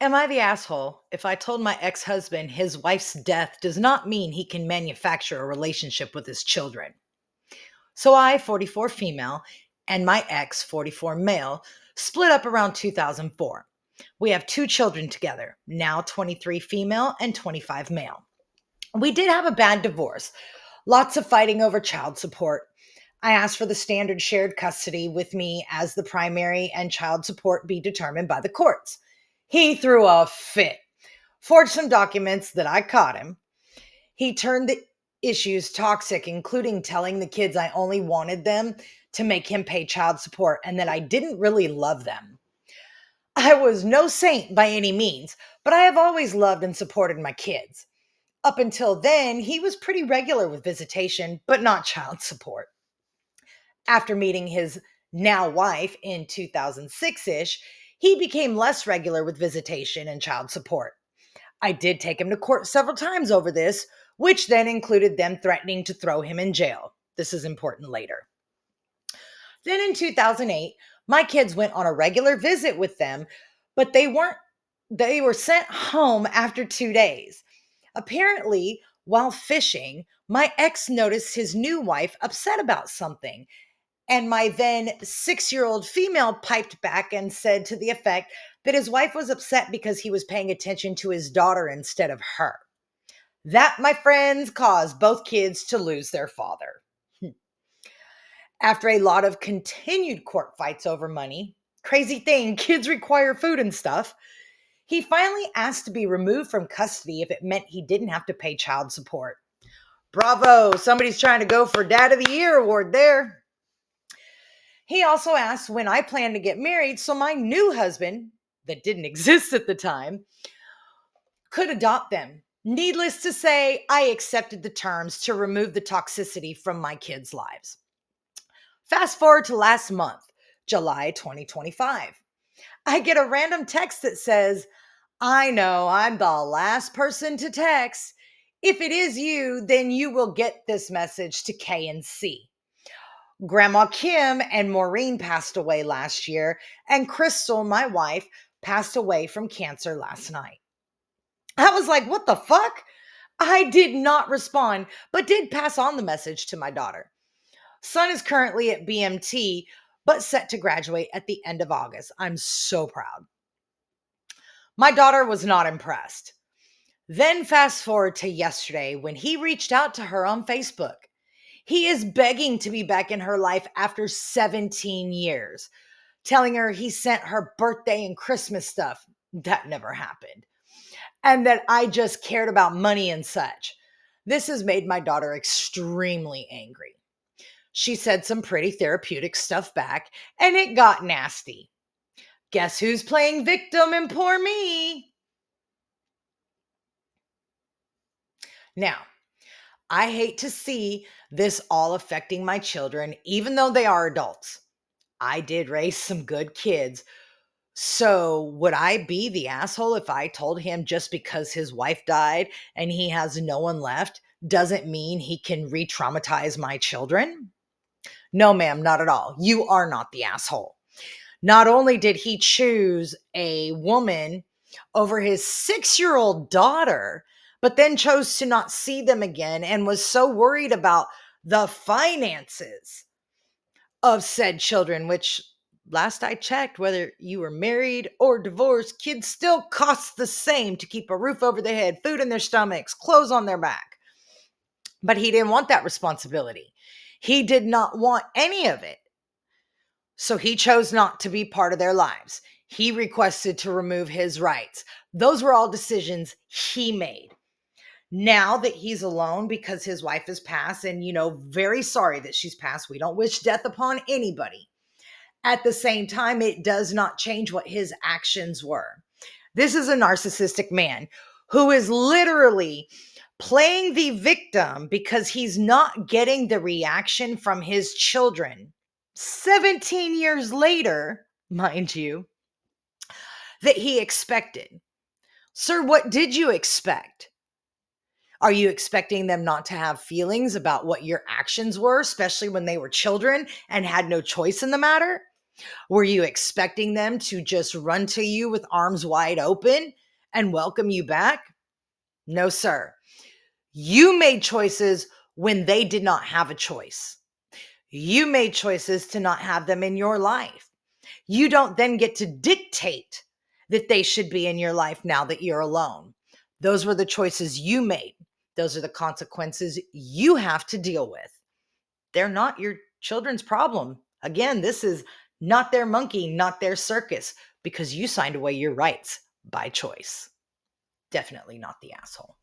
Am I the asshole if I told my ex husband his wife's death does not mean he can manufacture a relationship with his children? So I, 44 female, and my ex, 44 male, split up around 2004. We have two children together, now 23 female and 25 male. We did have a bad divorce, lots of fighting over child support. I asked for the standard shared custody with me as the primary and child support be determined by the courts. He threw a fit, forged some documents that I caught him. He turned the issues toxic, including telling the kids I only wanted them to make him pay child support and that I didn't really love them. I was no saint by any means, but I have always loved and supported my kids. Up until then, he was pretty regular with visitation, but not child support. After meeting his now wife in 2006 ish, he became less regular with visitation and child support. I did take him to court several times over this, which then included them threatening to throw him in jail. This is important later. Then in 2008, my kids went on a regular visit with them, but they were sent home after 2 days. Apparently, while fishing, my ex noticed his new wife upset about something, and my then 6-year-old female piped back and said to the effect that his wife was upset because he was paying attention to his daughter instead of her. That, my friends, caused both kids to lose their father. After a lot of continued court fights over money, crazy thing, kids require food and stuff, he finally asked to be removed from custody if it meant he didn't have to pay child support. Bravo, somebody's trying to go for Dad of the Year award there. He also asked when I planned to get married so my new husband, that didn't exist at the time, could adopt them. Needless to say, I accepted the terms to remove the toxicity from my kids' lives. Fast forward to last month, July 2025. I get a random text that says, I know I'm the last person to text. If it is you, then you will get this message to K and C. Grandma Kim and Maureen passed away last year, and Crystal, my wife, passed away from cancer last night. I was like, what the fuck? I did not respond, but did pass on the message to my daughter. Son is currently at BMT, but set to graduate at the end of August. I'm so proud. My daughter was not impressed. Then fast forward to yesterday when he reached out to her on Facebook. He is begging to be back in her life after 17 years, telling her he sent her birthday and Christmas stuff. That never happened. And that I just cared about money and such. This has made my daughter extremely angry. She said some pretty therapeutic stuff back, and it got nasty. Guess who's playing victim and poor me? Now, I hate to see this all affecting my children, even though they are adults. I did raise some good kids. So, would I be the asshole if I told him just because his wife died and he has no one left doesn't mean he can re traumatize my children? No, ma'am, not at all. You are not the asshole. Not only did he choose a woman over his 6-year-old daughter, but then chose to not see them again and was so worried about the finances of said children, which last I checked, whether you were married or divorced, kids still cost the same to keep a roof over their head, food in their stomachs, clothes on their back. But he didn't want that responsibility. He did not want any of it. So he chose not to be part of their lives. He requested to remove his rights. Those were all decisions he made. Now that he's alone because his wife has passed, and, very sorry that she's passed. We don't wish death upon anybody. At the same time, it does not change what his actions were. This is a narcissistic man who is literally playing the victim because he's not getting the reaction from his children 17 years later, mind you, that he expected. Sir, what did you expect? Are you expecting them not to have feelings about what your actions were, especially when they were children and had no choice in the matter? Were you expecting them to just run to you with arms wide open and welcome you back? No, sir. You made choices when they did not have a choice. You made choices to not have them in your life. You don't then get to dictate that they should be in your life now that you're alone. Those were the choices you made. Those are the consequences you have to deal with. They're not your children's problem. Again, this is not their monkey, not their circus, because you signed away your rights by choice. Definitely not the asshole.